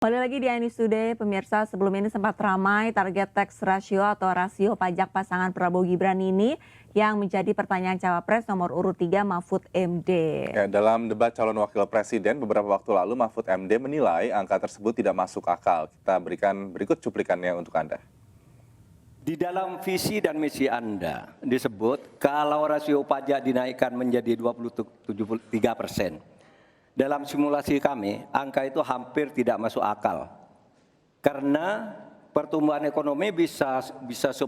Kembali lagi di News Today, pemirsa. Sebelum ini sempat ramai target tax ratio atau rasio pajak pasangan Prabowo Gibran ini yang menjadi pertanyaan cawapres nomor urut 3 Mahfud MD. Ya, dalam debat calon wakil presiden beberapa waktu lalu, Mahfud MD menilai angka tersebut tidak masuk akal. Kita berikan berikut cuplikannya untuk Anda. Di dalam visi dan misi Anda disebut kalau rasio pajak dinaikkan menjadi 23%. Dalam simulasi kami, angka itu hampir tidak masuk akal. Karena pertumbuhan ekonomi bisa 10.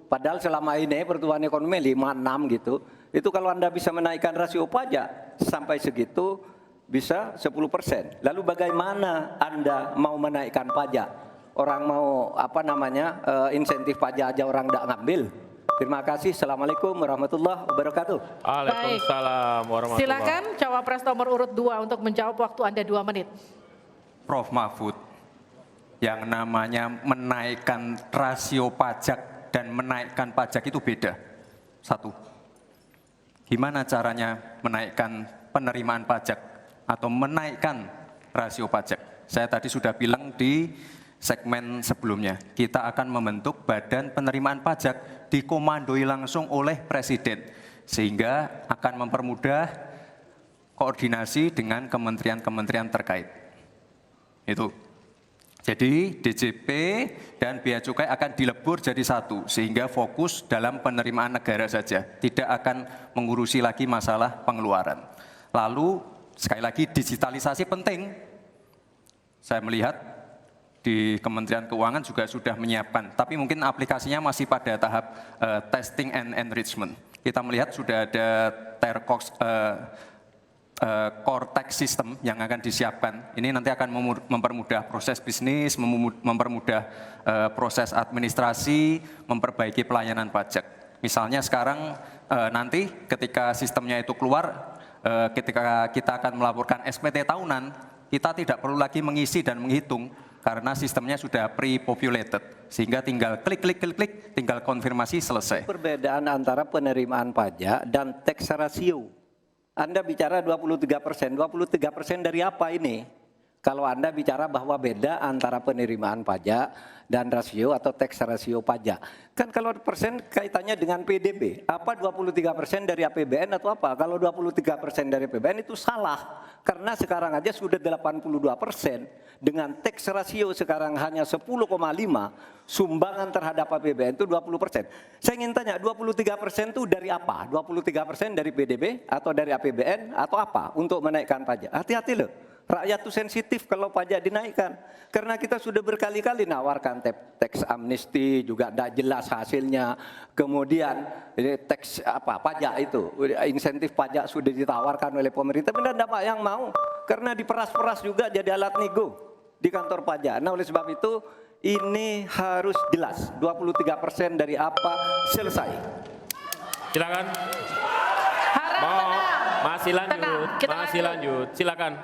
Padahal selama ini pertumbuhan ekonomi 5-6 gitu. Itu kalau Anda bisa menaikkan rasio pajak sampai segitu bisa 10%. Lalu bagaimana Anda mau menaikkan pajak? Orang mau insentif pajak aja orang tidak ngambil. Terima kasih. Assalamualaikum warahmatullahi wabarakatuh. Waalaikumsalam warahmatullahi. Silakan cawapres nomor urut 2 untuk menjawab, waktu Anda 2 menit. Prof. Mahfud, yang namanya menaikkan rasio pajak dan menaikkan pajak itu beda. Satu, gimana caranya menaikkan penerimaan pajak atau menaikkan rasio pajak? Saya tadi sudah bilang di segmen sebelumnya, kita akan membentuk badan penerimaan pajak dikomandoi langsung oleh Presiden, sehingga akan mempermudah koordinasi dengan kementerian-kementerian terkait. Itu. Jadi DJP dan Bea Cukai akan dilebur jadi satu, sehingga fokus dalam penerimaan negara saja, tidak akan mengurusi lagi masalah pengeluaran. Lalu sekali lagi digitalisasi penting. Saya melihat di Kementerian Keuangan juga sudah menyiapkan, tapi mungkin aplikasinya masih pada tahap testing and enrichment. Kita melihat sudah ada core tax system yang akan disiapkan. Ini nanti akan mempermudah proses bisnis, mempermudah proses administrasi, memperbaiki pelayanan pajak. Misalnya sekarang nanti ketika sistemnya itu keluar, ketika kita akan melaporkan SPT tahunan, kita tidak perlu lagi mengisi dan menghitung, karena sistemnya sudah pre-populated, sehingga tinggal klik, tinggal konfirmasi, selesai. Perbedaan antara penerimaan pajak dan tax ratio. Anda bicara 23%, 23% dari apa ini? Kalau Anda bicara bahwa beda antara penerimaan pajak dan rasio atau tax ratio pajak. Kan kalau persen kaitannya dengan PDB, apa 23% dari APBN atau apa? Kalau 23% dari APBN itu salah. Karena sekarang aja sudah 82%. Dengan tax ratio sekarang hanya 10,5, sumbangan terhadap APBN itu 20%. Saya ingin tanya, 23% itu dari apa? 23% dari PDB atau dari APBN atau apa untuk menaikkan pajak? Hati-hati loh. Rakyat itu sensitif kalau pajak dinaikkan. Karena kita sudah berkali-kali nawarkan teks amnesti juga tidak jelas hasilnya. Kemudian teks pajak itu, insentif pajak sudah ditawarkan oleh pemerintah. Benar tidak Pak yang mau? Karena diperas-peras juga jadi alat nego di kantor pajak. Nah oleh sebab itu ini harus jelas. 23% dari apa, selesai. Silakan. Masih lanjut. Silakan.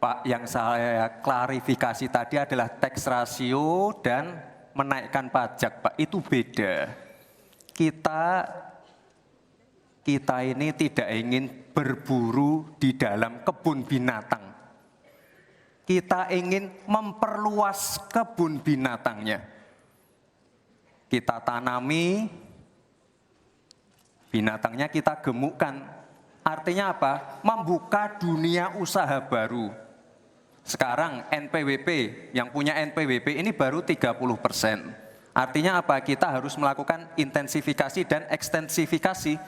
Pak, yang saya klarifikasi tadi adalah tax ratio dan menaikkan pajak, Pak. Itu beda. Kita ini tidak ingin berburu di dalam kebun binatang. Kita ingin memperluas kebun binatangnya. Kita tanami, binatangnya kita gemukkan. Artinya apa? Membuka dunia usaha baru. Sekarang NPWP, yang punya NPWP ini baru 30%. Artinya apa? Kita harus melakukan intensifikasi dan ekstensifikasi.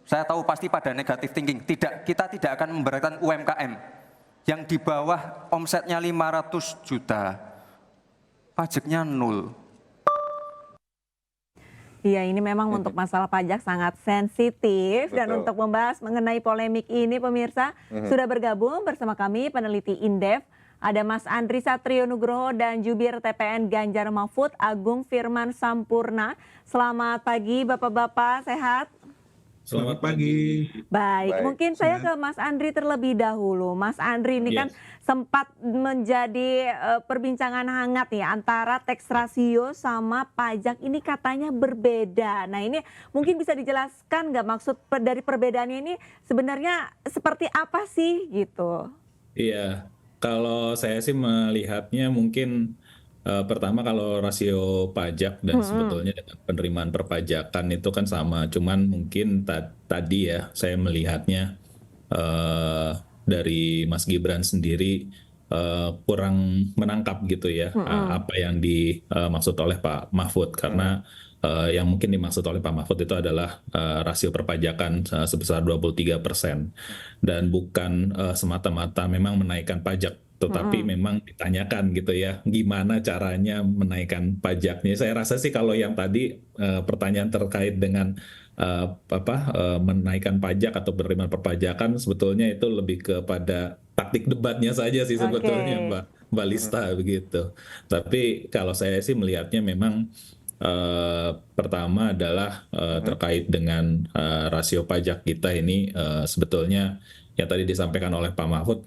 Saya tahu pasti pada negatif thinking. Kita tidak akan memberatkan UMKM yang di bawah omsetnya 500 juta. Pajaknya 0. Iya, ini memang untuk masalah pajak sangat sensitif. Dan untuk membahas mengenai polemik ini, pemirsa, sudah bergabung bersama kami peneliti Indef, ada Mas Andri Satrio Nugroho dan Jubir TPN Ganjar Mahfud Agung Firman Sampurna. Selamat pagi Bapak-bapak, sehat? Selamat pagi. Baik, mungkin saya ke Mas Andri terlebih dahulu. Mas Andri ini kan sempat menjadi perbincangan hangat ya antara tax ratio sama pajak ini katanya berbeda. Nah ini mungkin bisa dijelaskan nggak maksud dari perbedaannya ini sebenarnya seperti apa sih gitu? Iya, Kalau saya sih melihatnya mungkin pertama kalau rasio pajak dan sebetulnya dengan penerimaan perpajakan itu kan sama, cuman mungkin tadi ya saya melihatnya dari Mas Gibran sendiri kurang menangkap gitu ya apa yang dimaksud oleh Pak Mahfud, karena yang mungkin dimaksud oleh Pak Mahfud itu adalah rasio perpajakan sebesar 23% dan bukan semata-mata memang menaikkan pajak, tetapi memang ditanyakan gitu ya gimana caranya menaikkan pajaknya. Saya rasa sih kalau yang tadi pertanyaan terkait dengan menaikkan pajak atau penerimaan perpajakan, sebetulnya itu lebih kepada taktik debatnya saja sih sebetulnya Mbak Lista begitu. Tapi kalau saya sih melihatnya memang pertama adalah terkait dengan rasio pajak kita ini sebetulnya yang tadi disampaikan oleh Pak Mahfud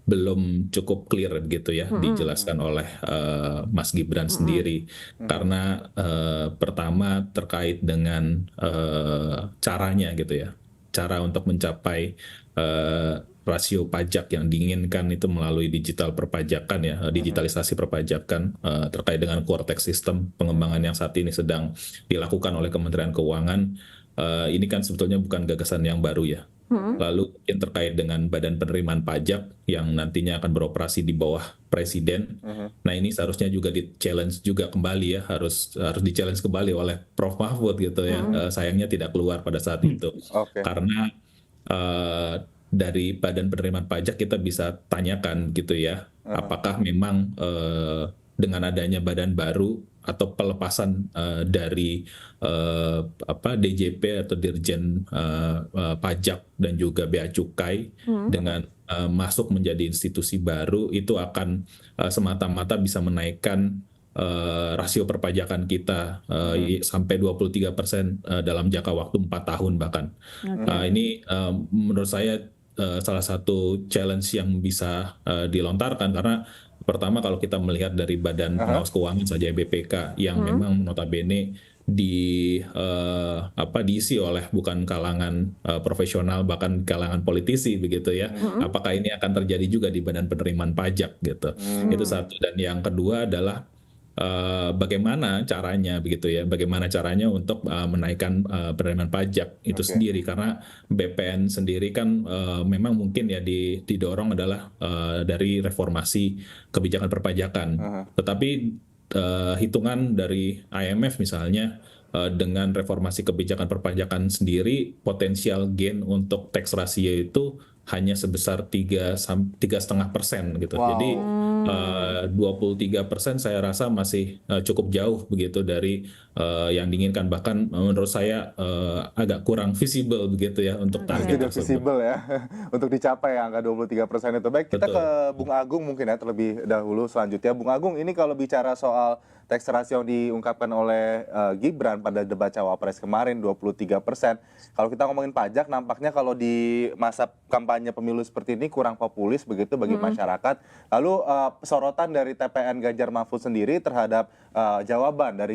belum cukup clear gitu ya dijelaskan oleh Mas Gibran sendiri, karena pertama terkait dengan caranya gitu ya, cara untuk mencapai rasio pajak yang diinginkan itu melalui digital perpajakan ya, digitalisasi perpajakan terkait dengan core tax system, pengembangan yang saat ini sedang dilakukan oleh Kementerian Keuangan. Ini kan sebetulnya bukan gagasan yang baru ya. Lalu yang terkait dengan Badan Penerimaan Pajak yang nantinya akan beroperasi di bawah Presiden. Nah ini seharusnya juga di-challenge juga kembali ya, harus di-challenge kembali oleh Prof. Mahfud gitu ya. Sayangnya tidak keluar pada saat itu. Karena dari Badan Penerimaan Pajak kita bisa tanyakan gitu ya, apakah memang dengan adanya badan baru atau pelepasan dari DJP atau Dirjen Pajak dan juga Bea Cukai dengan masuk menjadi institusi baru, itu akan semata-mata bisa menaikkan rasio perpajakan kita sampai 23% dalam jangka waktu 4 tahun bahkan. Ini menurut saya salah satu challenge yang bisa dilontarkan, karena pertama kalau kita melihat dari Badan Pengawas Keuangan saja BPK yang memang notabene diisi oleh bukan kalangan profesional, bahkan kalangan politisi begitu ya. Apakah ini akan terjadi juga di Badan Penerimaan Pajak gitu. Itu satu. Dan yang kedua adalah bagaimana caranya begitu ya, bagaimana caranya untuk menaikkan penerimaan pajak itu sendiri, karena BPN sendiri kan memang mungkin ya didorong adalah dari reformasi kebijakan perpajakan, tetapi hitungan dari IMF misalnya dengan reformasi kebijakan perpajakan sendiri, potensial gain untuk tax ratio itu hanya sebesar 3,5% gitu. Jadi 23% saya rasa masih cukup jauh begitu dari yang diinginkan, bahkan menurut saya agak kurang visible begitu ya untuk target Tidak tersebut. visible ya untuk dicapai angka 23% itu. Baik, kita ke Bung Agung mungkin ya terlebih dahulu selanjutnya. Bung Agung, ini kalau bicara soal tax ratio yang diungkapkan oleh Gibran pada debat Cawapres kemarin 23%. Kalau kita ngomongin pajak, nampaknya kalau di masa kampanye pemilu seperti ini kurang populis begitu bagi masyarakat. Lalu sorotan dari TPN Ganjar Mahfud sendiri terhadap jawaban dari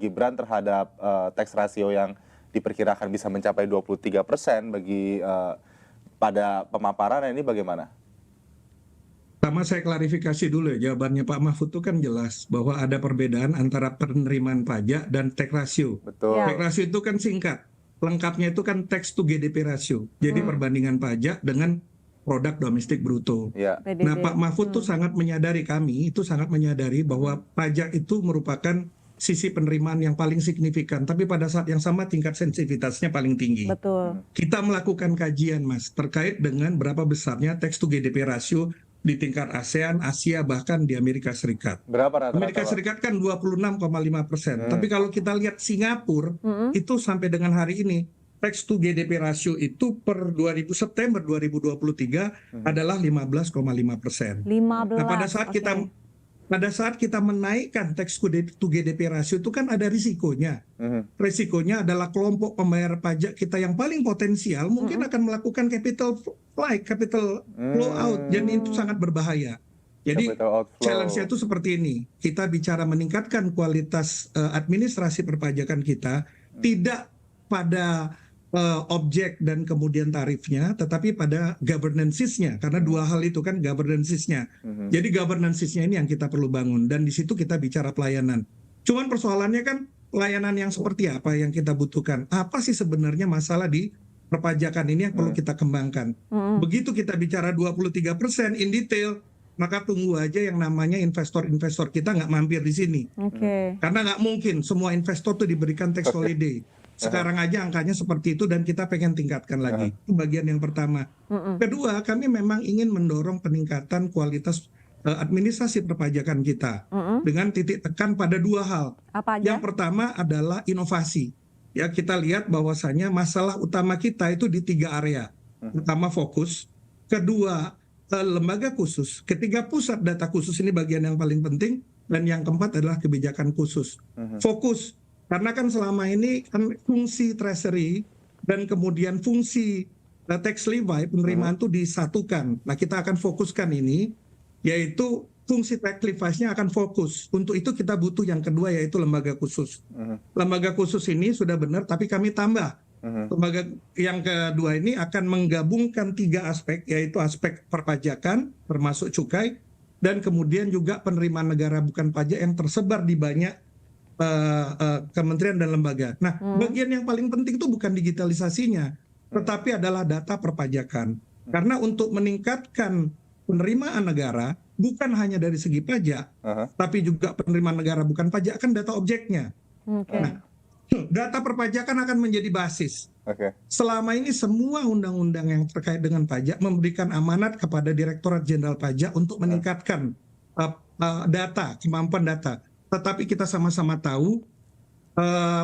Gibran terhadap tax ratio yang diperkirakan bisa mencapai 23% bagi pada pemaparan ini bagaimana? Pertama saya klarifikasi dulu ya, jawabannya Pak Mahfud itu kan jelas bahwa ada perbedaan antara penerimaan pajak dan tax ratio. Betul. Tax ratio itu kan singkat, lengkapnya itu kan tax to GDP ratio. Jadi perbandingan pajak dengan produk domestik bruto. Nah Pak Mahfud tuh sangat menyadari, kami itu sangat menyadari bahwa pajak itu merupakan sisi penerimaan yang paling signifikan, tapi pada saat yang sama tingkat sensitivitasnya paling tinggi. Betul. Kita melakukan kajian Mas terkait dengan berapa besarnya tax to GDP ratio di tingkat ASEAN, Asia, bahkan di Amerika Serikat. Berapa rata-rata? Amerika Serikat kan 26,5%. Tapi kalau kita lihat Singapura, itu sampai dengan hari ini, tax to GDP ratio itu per September 2023 adalah 15,5%. 15. Nah, pada saat kita menaikkan tax to GDP ratio itu kan ada risikonya. Risikonya adalah kelompok pembayar pajak kita yang paling potensial mungkin akan melakukan capital flow out, dan itu sangat berbahaya. Jadi challenge-nya itu seperti ini. Kita bicara meningkatkan kualitas administrasi perpajakan kita, tidak pada objek dan kemudian tarifnya, tetapi pada governance-nya, karena dua hal itu kan governance-nya. Jadi governance-nya ini yang kita perlu bangun, dan di situ kita bicara pelayanan. Cuman persoalannya kan pelayanan yang seperti apa yang kita butuhkan? Apa sih sebenarnya masalah di perpajakan ini yang perlu kita kembangkan? Begitu kita bicara 23% in detail, maka tunggu aja yang namanya investor-investor kita nggak mampir di sini. Karena nggak mungkin semua investor tuh diberikan tax holiday. Sekarang aja angkanya seperti itu dan kita pengen tingkatkan lagi. Itu bagian yang pertama. Kedua, kami memang ingin mendorong peningkatan kualitas administrasi perpajakan kita dengan titik tekan pada dua hal. Apa aja? Yang pertama adalah inovasi. Ya, kita lihat bahwasanya masalah utama kita itu di 3 area. Pertama fokus, kedua lembaga khusus, ketiga pusat data khusus, ini bagian yang paling penting, dan yang keempat adalah kebijakan khusus. Fokus, karena kan selama ini kan fungsi treasury dan kemudian fungsi tax levy penerimaan itu disatukan. Nah, kita akan fokuskan ini, yaitu fungsi tax levy-nya akan fokus. Untuk itu kita butuh yang kedua, yaitu lembaga khusus. Lembaga khusus ini sudah benar, tapi kami tambah. Lembaga yang kedua ini akan menggabungkan 3 aspek, yaitu aspek perpajakan, termasuk cukai, dan kemudian juga penerimaan negara bukan pajak yang tersebar di banyak kementerian dan lembaga. Nah, bagian yang paling penting itu bukan digitalisasinya, tetapi adalah data perpajakan. Karena untuk meningkatkan penerimaan negara, bukan hanya dari segi pajak, tapi juga penerimaan negara bukan pajak, kan data objeknya. Nah, data perpajakan akan menjadi basis. Selama ini semua undang-undang yang terkait dengan pajak memberikan amanat kepada Direktorat Jenderal Pajak untuk meningkatkan data, kemampuan data. Tetapi kita sama-sama tahu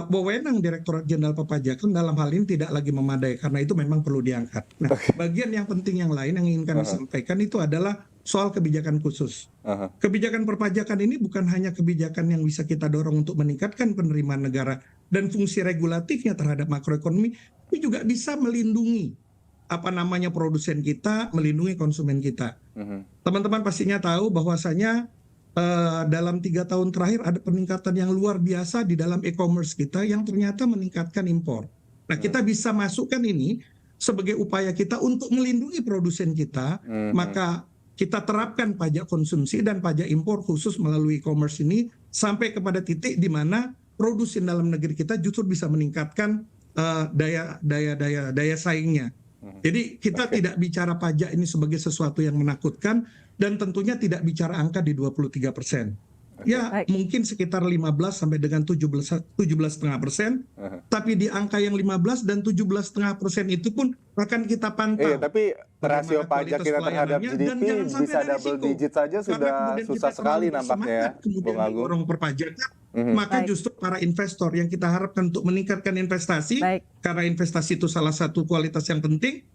wewenang Direktorat Jenderal Perpajakan dalam hal ini tidak lagi memadai, karena itu memang perlu diangkat. Nah, bagian yang penting yang lain yang ingin kami sampaikan itu adalah soal kebijakan khusus. Kebijakan perpajakan ini bukan hanya kebijakan yang bisa kita dorong untuk meningkatkan penerimaan negara dan fungsi regulatifnya terhadap makroekonomi, tapi juga bisa melindungi produsen kita, melindungi konsumen kita. Teman-teman pastinya tahu bahwasanya dalam 3 tahun terakhir ada peningkatan yang luar biasa di dalam e-commerce kita yang ternyata meningkatkan impor. Nah, kita bisa masukkan ini sebagai upaya kita untuk melindungi produsen kita, maka kita terapkan pajak konsumsi dan pajak impor khusus melalui e-commerce ini sampai kepada titik di mana produsen dalam negeri kita justru bisa meningkatkan daya saingnya. Jadi kita tidak bicara pajak ini sebagai sesuatu yang menakutkan, dan tentunya tidak bicara angka di 23%. Ya, mungkin sekitar 15 sampai dengan 17,5%, tapi di angka yang 15 dan 17,5% itu pun akan kita pantau. Tapi rasio pajak kita terhadap GDP bisa double digit saja sudah susah sekali nampaknya, Bung Agung. Orang perpajakan, maka justru para investor yang kita harapkan untuk meningkatkan investasi, karena investasi itu salah satu kualitas yang penting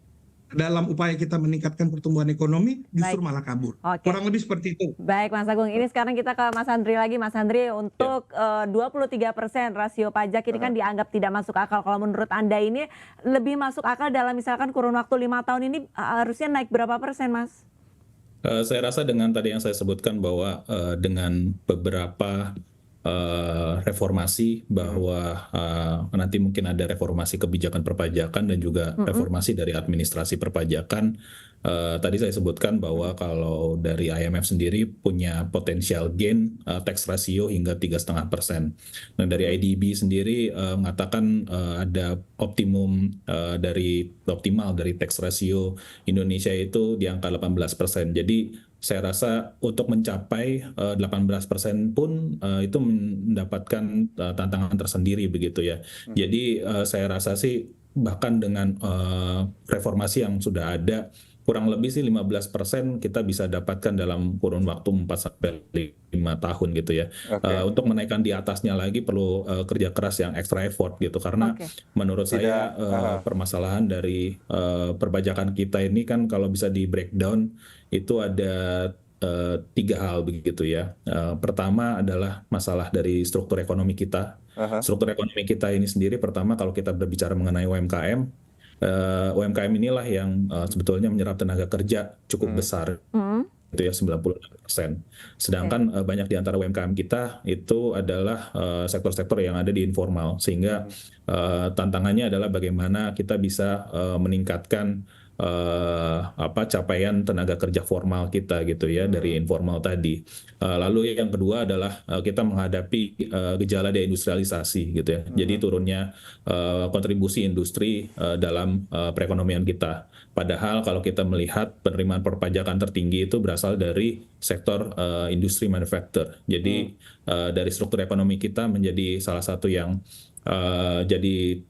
dalam upaya kita meningkatkan pertumbuhan ekonomi, justru malah kabur. Kurang lebih seperti itu. Baik, Mas Agung. Ini sekarang kita ke Mas Andri lagi. Mas Andri, untuk 23% rasio pajak ini kan dianggap tidak masuk akal. Kalau menurut Anda ini lebih masuk akal dalam misalkan kurun waktu 5 tahun ini harusnya naik berapa persen, Mas? Saya rasa dengan tadi yang saya sebutkan bahwa dengan beberapa reformasi, bahwa nanti mungkin ada reformasi kebijakan perpajakan dan juga reformasi dari administrasi perpajakan. Tadi saya sebutkan bahwa kalau dari IMF sendiri punya potensial gain tax ratio hingga 3,5%. Dan dari IDB sendiri mengatakan ada optimal dari tax ratio Indonesia itu di angka 18%. Jadi saya rasa untuk mencapai 18% pun itu mendapatkan tantangan tersendiri begitu ya. Jadi saya rasa sih bahkan dengan reformasi yang sudah ada, kurang lebih sih 15% kita bisa dapatkan dalam kurun waktu 4-5 tahun gitu ya. Untuk menaikkan di atasnya lagi perlu kerja keras yang extra effort gitu, karena menurut saya permasalahan dari perpajakan kita ini kan kalau bisa di breakdown itu ada 3 hal begitu ya. Pertama adalah masalah dari struktur ekonomi kita. Struktur ekonomi kita ini sendiri, pertama kalau kita berbicara mengenai UMKM, UMKM inilah yang sebetulnya menyerap tenaga kerja cukup besar. gitu ya 96%. Sedangkan banyak di antara UMKM kita itu adalah sektor-sektor yang ada di informal, sehingga tantangannya adalah bagaimana kita bisa meningkatkan capaian tenaga kerja formal kita gitu ya dari informal tadi. Lalu yang kedua adalah kita menghadapi gejala deindustrialisasi gitu ya. Jadi turunnya kontribusi industri dalam perekonomian kita. Padahal kalau kita melihat penerimaan perpajakan tertinggi itu berasal dari sektor industri manufaktur. Jadi dari struktur ekonomi kita menjadi salah satu yang jadi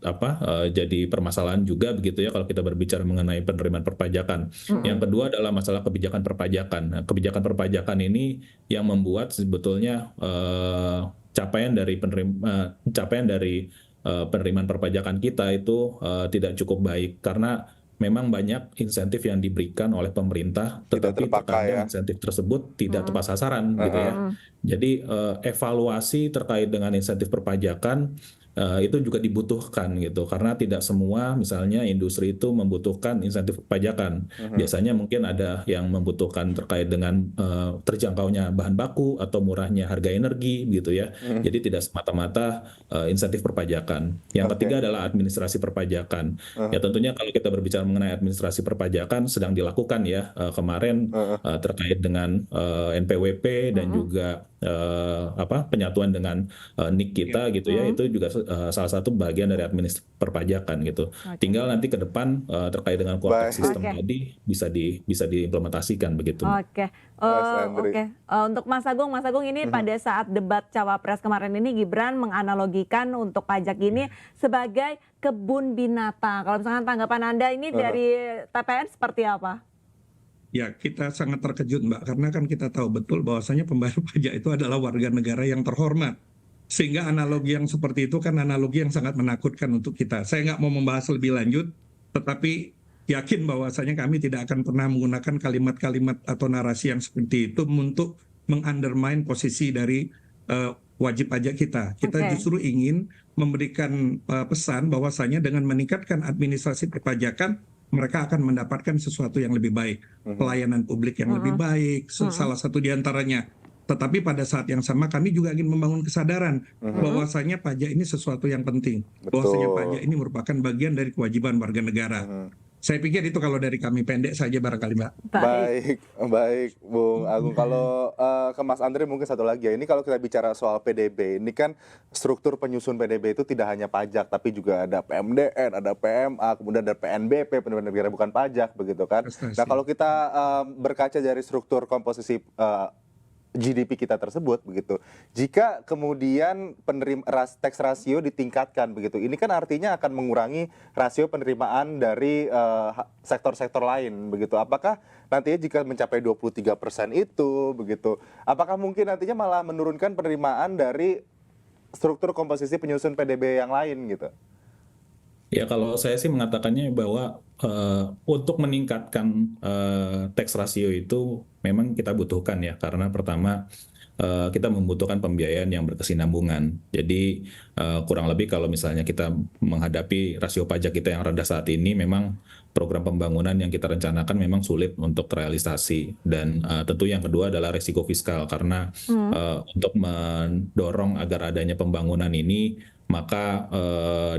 permasalahan juga begitu ya kalau kita berbicara mengenai penerimaan perpajakan. Yang kedua adalah masalah kebijakan perpajakan. Nah, kebijakan perpajakan ini yang membuat sebetulnya capaian dari penerimaan perpajakan kita itu tidak cukup baik karena memang banyak insentif yang diberikan oleh pemerintah, tetapi terkadang insentif tersebut tidak tepat sasaran gitu ya. Jadi evaluasi terkait dengan insentif perpajakan itu juga dibutuhkan gitu, karena tidak semua misalnya industri itu membutuhkan insentif perpajakan. Biasanya mungkin ada yang membutuhkan terkait dengan terjangkaunya bahan baku atau murahnya harga energi gitu ya. Jadi tidak semata-mata insentif perpajakan. Yang ketiga adalah administrasi perpajakan. Ya tentunya kalau kita berbicara mengenai administrasi perpajakan sedang dilakukan ya kemarin terkait dengan NPWP dan juga penyatuan dengan NIK kita gitu ya, itu juga salah satu bagian dari administrasi perpajakan gitu. Tinggal nanti ke depan terkait dengan konteks sistem tadi bisa diimplementasikan begitu. Untuk Mas Agung ini pada saat debat Cawapres kemarin ini Gibran menganalogikan untuk pajak ini sebagai kebun binatang. Kalau misalkan tanggapan Anda ini dari TPN seperti apa? Ya, kita sangat terkejut, Mbak, karena kan kita tahu betul bahwasanya pembayar pajak itu adalah warga negara yang terhormat. Sehingga analogi yang seperti itu kan analogi yang sangat menakutkan untuk kita. Saya nggak mau membahas lebih lanjut, tetapi yakin bahwasanya kami tidak akan pernah menggunakan kalimat-kalimat atau narasi yang seperti itu untuk mengundermine posisi dari wajib pajak kita. Kita justru ingin memberikan pesan bahwasanya dengan meningkatkan administrasi perpajakan, mereka akan mendapatkan sesuatu yang lebih baik, pelayanan publik yang lebih baik, salah satu diantaranya. Tetapi pada saat yang sama kami juga ingin membangun kesadaran bahwasanya pajak ini sesuatu yang penting, bahwasanya pajak ini merupakan bagian dari kewajiban warga negara. Saya pikir itu kalau dari kami, pendek saja barangkali, Mbak. Baik, Bung Agung. Kalau ke Mas Andre mungkin satu lagi ya. Ini kalau kita bicara soal PDB, ini kan struktur penyusun PDB itu tidak hanya pajak, tapi juga ada PMDN, ada PMA, kemudian ada PNBP, penerimaan negara bukan pajak, begitu kan. Nah, kalau kita berkaca dari struktur komposisi GDP kita tersebut begitu. Jika kemudian tax ratio ditingkatkan begitu, ini kan artinya akan mengurangi rasio penerimaan dari sektor-sektor lain begitu. Apakah nantinya jika mencapai 23% itu begitu, apakah mungkin nantinya malah menurunkan penerimaan dari struktur komposisi penyusun PDB yang lain gitu? Ya kalau saya sih mengatakannya bahwa untuk meningkatkan tax ratio itu memang kita butuhkan ya, karena pertama kita membutuhkan pembiayaan yang berkesinambungan. Jadi kurang lebih kalau misalnya kita menghadapi rasio pajak kita yang rendah saat ini, memang program pembangunan yang kita rencanakan memang sulit untuk terrealisasi. Dan tentu yang kedua adalah resiko fiskal, karena untuk mendorong agar adanya pembangunan ini maka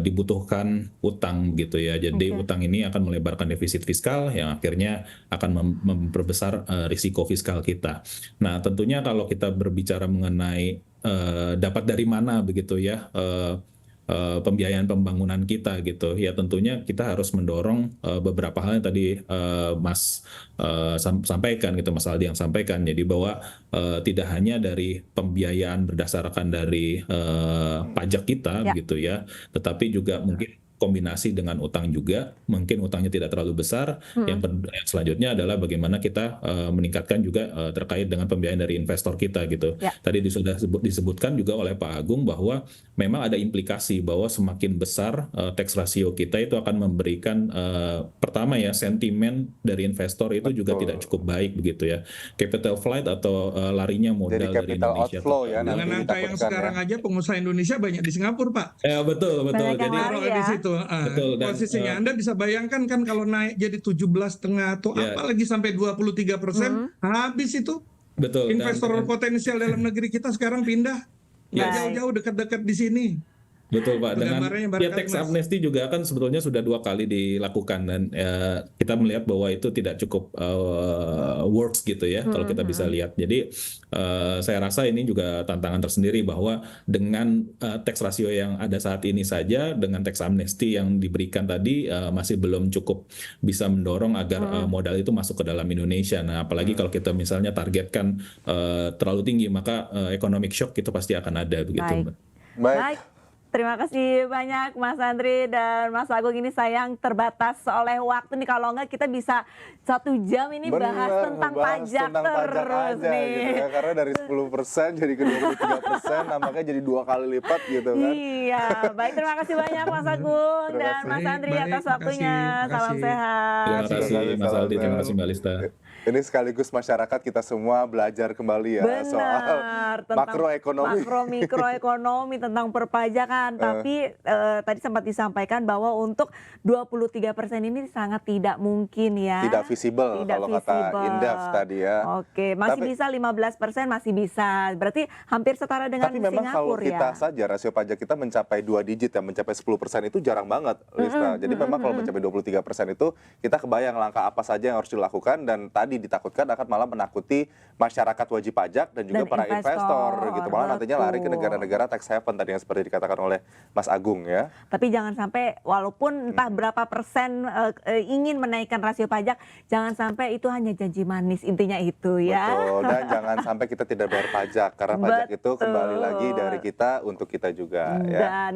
dibutuhkan utang gitu ya. Jadi utang ini akan melebarkan defisit fiskal yang akhirnya akan memperbesar risiko fiskal kita. Nah, tentunya kalau kita berbicara mengenai dapat dari mana begitu ya pembiayaan pembangunan kita gitu ya, tentunya kita harus mendorong beberapa hal yang tadi Mas sampaikan gitu, Mas Aldi yang sampaikan, jadi bahwa tidak hanya dari pembiayaan berdasarkan dari pajak kita gitu ya, tetapi juga mungkin kombinasi dengan utang juga, mungkin utangnya tidak terlalu besar. Yang selanjutnya adalah bagaimana kita meningkatkan juga terkait dengan pembiayaan dari investor kita gitu. Tadi sudah disebutkan juga oleh Pak Agung bahwa memang ada implikasi bahwa semakin besar tax ratio kita itu akan memberikan pertama ya sentimen dari investor itu juga tidak cukup baik begitu ya. Capital flight atau larinya modal dari Indonesia. Ya, dengan angka yang sekarang aja pengusaha Indonesia banyak di Singapura, Pak. Ya betul. Jadi di situ gitu. Betul, dan, Posisinya Anda bisa bayangkan kan kalau naik jadi 17,5 atau Ya. apalagi sampai 23%, habis itu betul. investor potensial dalam negeri kita sekarang pindah. Nggak Baik. jauh-jauh, dekat-dekat di sini. Betul Pak, Itu dengan gambarannya ya barangkali, tax Mas. amnesty juga kan sebetulnya sudah 2 kali dilakukan dan kita melihat bahwa itu tidak cukup works gitu ya kalau kita bisa lihat. Jadi saya rasa ini juga tantangan tersendiri bahwa dengan tax ratio yang ada saat ini saja dengan tax amnesty yang diberikan tadi masih belum cukup bisa mendorong agar modal itu masuk ke dalam Indonesia. Nah apalagi kalau kita misalnya targetkan terlalu tinggi maka economic shock itu pasti akan ada begitu. Baik. Mbak. Baik. Terima kasih banyak Mas Andri dan Mas Agung. Ini sayang terbatas oleh waktu nih. Kalau enggak kita bisa 1 jam ini bahas tentang pajak terus aja, nih. gitu ya. Karena dari 10% jadi ke 23%, nampaknya jadi 2 kali lipat gitu kan. Iya, baik, terima kasih banyak Mas Agung Terima dan kasih. Mas Andri Baik, atas terima waktunya. kasih, terima Salam kasih. sehat. Terima kasih Mas Salam Aldi, terima sehat. kasih Mbak Lista. Ini sekaligus masyarakat kita semua belajar kembali ya soal Tentang makroekonomi. mikroekonomi tentang perpajakan. Tapi tadi sempat disampaikan bahwa untuk 23% ini sangat tidak mungkin ya. Tidak visible Tidak kalau kata visible. Indef tadi ya. Oke, masih Tapi- bisa 15% masih bisa. Berarti hampir setara dengan Tapi memang kalau Singapura kita ya. saja rasio pajak kita mencapai 2 digit ya, mencapai 10% itu jarang banget, Lista. Jadi memang kalau mencapai 23% itu kita kebayang langkah apa saja yang harus dilakukan dan tadi ditakutkan akan malah menakuti masyarakat wajib pajak dan juga Dan para investor gitu. Malah nantinya lari ke betul. negara-negara tax haven tadi yang seperti dikatakan oleh Mas Agung ya. Tapi jangan sampai walaupun entah berapa persen ingin menaikkan rasio pajak, jangan sampai itu hanya janji manis, intinya itu ya. Betul, dan jangan sampai kita tidak bayar pajak karena pajak itu kembali lagi Betul. dari kita untuk kita juga ya. Dan